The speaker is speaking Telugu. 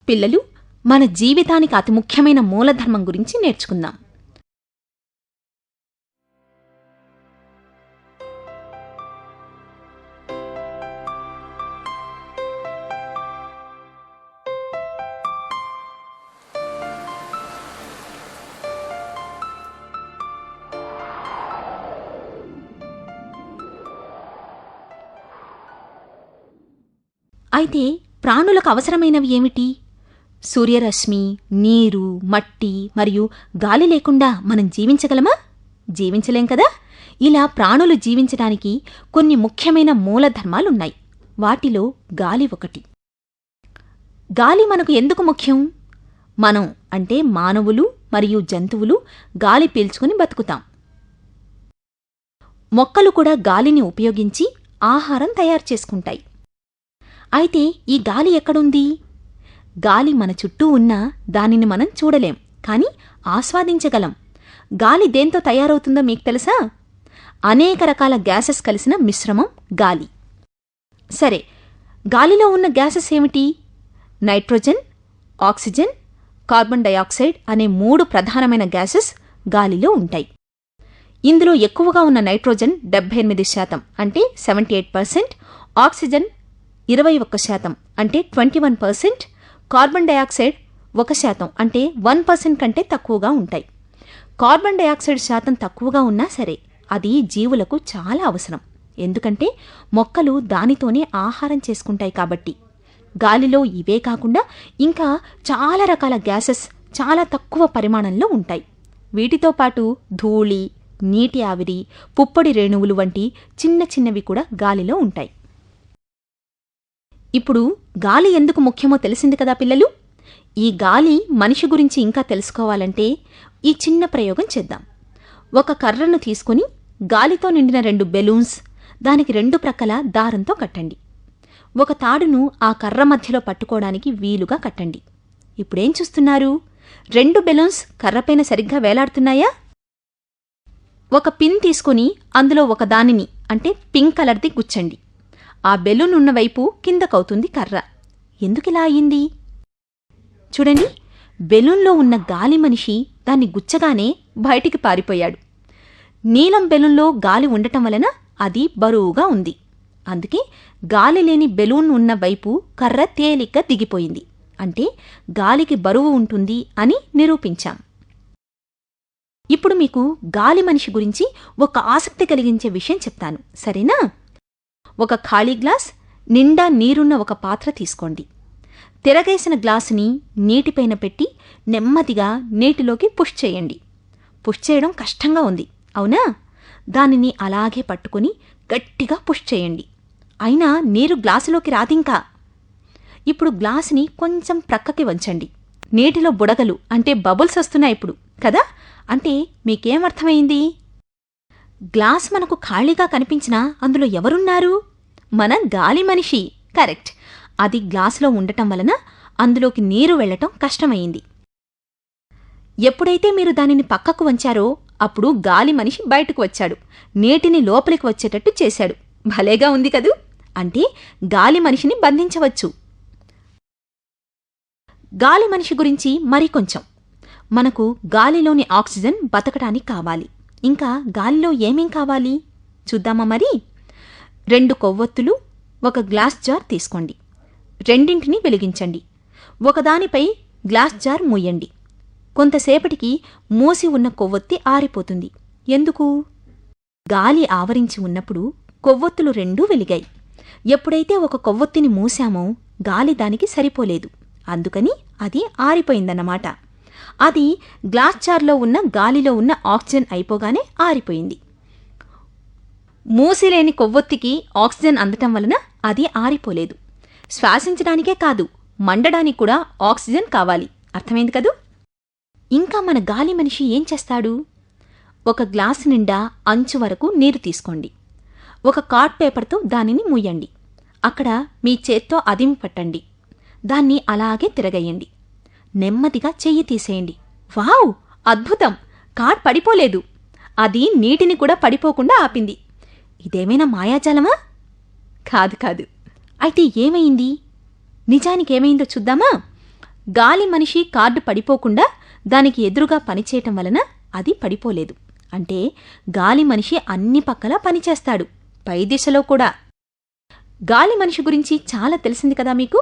పిల్లలు, మన జీవితానికి అతి ముఖ్యమైన మూలధర్మం గురించి నేర్చుకుందాం. అయితే ప్రాణులకు అవసరమైనవి ఏమిటి? సూర్యరశ్మి, నీరు, మట్టి మరియు గాలి లేకుండా మనం జీవించగలమా? జీవించలేం కదా. ఇలా ప్రాణులు జీవించడానికి కొన్ని ముఖ్యమైన మూలధర్మాలున్నాయి. వాటిలో గాలి ఒకటి. గాలి మనకు ఎందుకు ముఖ్యం? మనం అంటే మానవులు మరియు జంతువులు గాలి పీల్చుకుని బతుకుతాం. మొక్కలు కూడా గాలిని ఉపయోగించి ఆహారం తయారు చేసుకుంటాయి. అయితే ఈ గాలి ఎక్కడుంది? గాలి మన చుట్టూ ఉన్నా దానిని మనం చూడలేం, కాని ఆస్వాదించగలం. గాలి దేంతో తయారవుతుందో మీకు తెలుసా? అనేక రకాల గ్యాసెస్ కలిసిన మిశ్రమం గాలి. సరే, గాలిలో ఉన్న గ్యాసెస్ ఏమిటి? నైట్రోజన్, ఆక్సిజన్, కార్బన్ డయాక్సైడ్ అనే 3 ప్రధానమైన గ్యాసెస్ గాలిలో ఉంటాయి. ఇందులో ఎక్కువగా ఉన్న నైట్రోజన్ 78% అంటే 78%, ఆక్సిజన్ 21% అంటే 21%, కార్బన్ డయాక్సైడ్ 1% అంటే 1% కంటే తక్కువగా ఉంటాయి. కార్బన్ డయాక్సైడ్ శాతం తక్కువగా ఉన్నా సరే అది జీవులకు చాలా అవసరం. ఎందుకంటే మొక్కలు దానితోనే ఆహారం చేసుకుంటాయి కాబట్టి. గాలిలో ఇవే కాకుండా ఇంకా చాలా రకాల గ్యాసెస్ చాలా తక్కువ పరిమాణంలో ఉంటాయి. వీటితో పాటు ధూళి, నీటి ఆవిరి, పుప్పొడి రేణువులు వంటి చిన్న చిన్నవి కూడా గాలిలో ఉంటాయి. ఇప్పుడు గాలి ఎందుకు ముఖ్యమో తెలిసింది కదా పిల్లలు. ఈ గాలి మనిషి గురించి ఇంకా తెలుసుకోవాలంటే ఈ చిన్న ప్రయోగం చేద్దాం. ఒక కర్రను తీసుకుని గాలితో నిండిన 2 బెలూన్స్, దానికి 2 ప్రక్కల దారంతో కట్టండి. ఒక తాడును ఆ కర్ర మధ్యలో పట్టుకోవడానికి వీలుగా కట్టండి. ఇప్పుడేం చూస్తున్నారు? 2 బెలూన్స్ కర్రపైన సరిగ్గా వేలాడుతున్నాయా? ఒక పిన్ తీసుకుని అందులో ఒక దానిని అంటే పింక్ కలర్ది గుచ్చండి. ఆ బెలూన్ ఉన్న వైపు కిందకవుతుంది కర్ర. ఎందుకిలా అయింది? చూడండి, బెలూన్లో ఉన్న గాలి మనిషి దాన్ని గుచ్చగానే బయటికి పారిపోయాడు. నీలం బెలూన్లో గాలి ఉండటం వలన అది బరువుగా ఉంది. అందుకే గాలి లేని బెలూన్ ఉన్న వైపు కర్ర తేలిగ్గా దిగిపోయింది. అంటే గాలికి బరువు ఉంటుంది అని నిరూపించాం. ఇప్పుడు మీకు గాలి మనిషి గురించి ఒక ఆసక్తి కలిగించే విషయం చెప్తాను, సరేనా? ఒక ఖాళీ గ్లాస్ నిండా నీరున్న ఒక పాత్ర తీసుకోండి. తిరగేసిన గ్లాసుని నీటిపైన పెట్టి నెమ్మదిగా నీటిలోకి పుష్ చేయండి. పుష్ చేయడం కష్టంగా ఉంది, అవునా? దానిని అలాగే పట్టుకుని గట్టిగా పుష్ చేయండి. అయినా నీరు గ్లాసులోకి రాదింకా. ఇప్పుడు గ్లాసుని కొంచెం ప్రక్కకి వంచండి. నీటిలో బుడగలు అంటే బబుల్స్ వస్తున్నాయి ఇప్పుడు కదా. అంటే మీకేమర్థమైంది? గ్లాస్ మనకు ఖాళీగా కనిపించినా అందులో ఎవరున్నారు? మన గాలి మనిషి. కరెక్ట్. అది గ్లాసులో ఉండటం వలన అందులోకి నీరు వెళ్లటం కష్టమైంది. ఎప్పుడైతే మీరు దానిని పక్కకు వంచారో అప్పుడు గాలి మనిషి బయటకు వచ్చాడు. నీటిని లోపలికి వచ్చేటట్టు చేశాడు. భలేగా ఉంది కదూ. అంటే గాలి మనిషిని బంధించవచ్చు. గాలి మనిషి గురించి మరికొంచెం. మనకు గాలిలోని ఆక్సిజన్ బతకటానికి కావాలి. ఇంకా గాలిలో ఏమేం కావాలి చూద్దామా మరి? 2 కొవ్వొత్తులు, ఒక గ్లాస్ జార్ తీసుకోండి. రెండింటిని వెలిగించండి. ఒకదానిపై గ్లాస్ జార్ మూయండి. కొంతసేపటికి మూసి ఉన్న కొవ్వొత్తి ఆరిపోతుంది. ఎందుకు? గాలి ఆవరించి ఉన్నప్పుడు కొవ్వొత్తులు 2 వెలిగాయి. ఎప్పుడైతే ఒక కొవ్వొత్తిని మూసామో గాలి దానికి సరిపోలేదు. అందుకని అది ఆరిపోయిందన్నమాట. అది గ్లాస్ జార్లో ఉన్న గాలిలో ఉన్న ఆక్సిజన్ అయిపోగానే ఆరిపోయింది. మూసిలేని కొవ్వొత్తికి ఆక్సిజన్ అందటం వలన అది ఆరిపోలేదు. శ్వాసించడానికే కాదు, మండడానికి కూడా ఆక్సిజన్ కావాలి. అర్థమైంది కదూ. ఇంకా మన గాలి మనిషి ఏం చేస్తాడు? ఒక గ్లాసు నిండా అంచు వరకు నీరు తీసుకోండి. ఒక కార్డ్ పేపర్తో దానిని మూయండి. అక్కడ మీ చేత్తో అదిమి పట్టండి. దాన్ని అలాగే తిరగేయండి. నెమ్మదిగా చెయ్యి తీసేయండి. వావ్, అద్భుతం! కార్డ్ పడిపోలేదు. అది నీటిని కూడా పడిపోకుండా ఆపింది. ఇదేమైనా మాయాజాలమా? కాదు కాదు. అయితే ఏమైంది? నిజానికేమైందో చూద్దామా? గాలి మనిషి కార్డు పడిపోకుండా దానికి ఎదురుగా పనిచేయటం వలన అది పడిపోలేదు. అంటే గాలి మనిషి అన్ని పక్కలా పనిచేస్తాడు, పై దిశలో కూడా. గాలి మనిషి గురించి చాలా తెలిసింది కదా మీకు.